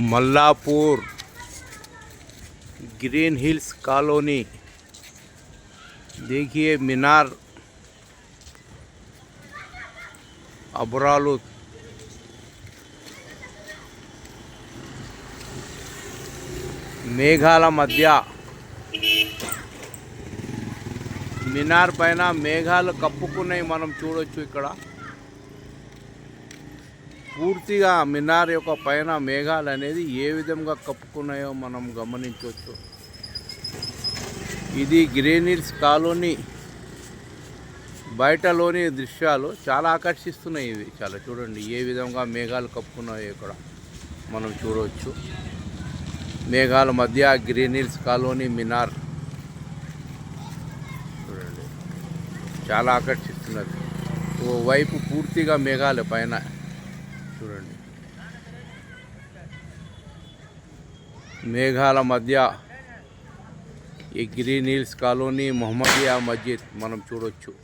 Mallapur green hills colony. देखिए मीनार अबरालू మేఘాల మధ్య మినార్ పైన మేఘాలు కప్పుకున్నాయి మనం చూడొచ్చు। ఇక్కడ పూర్తిగా మినార్ యొక్క పైన మేఘాలు అనేది ఏ విధంగా కప్పుకున్నాయో మనం గమనించవచ్చు। ఇది గ్రీన్ హిల్స్ కాలనీ బయటలోని దృశ్యాలు చాలా ఆకర్షిస్తున్నాయి। ఇవి చాలా చూడండి ఏ విధంగా మేఘాలు కప్పుకున్నాయో ఇక్కడ మనం చూడవచ్చు। మేఘాల మధ్య గ్రీన్ హిల్స్ కాలనీ మినార్ చూడండి చాలా ఆకర్షిస్తున్నది। ఓ వైపు పూర్తిగా మేఘాల పైన చూడండి మేఘాల మధ్య ఈ గ్రీన్ హిల్స్ కాలనీ మొహమ్మదియా మస్జిద్ మనం చూడొచ్చు।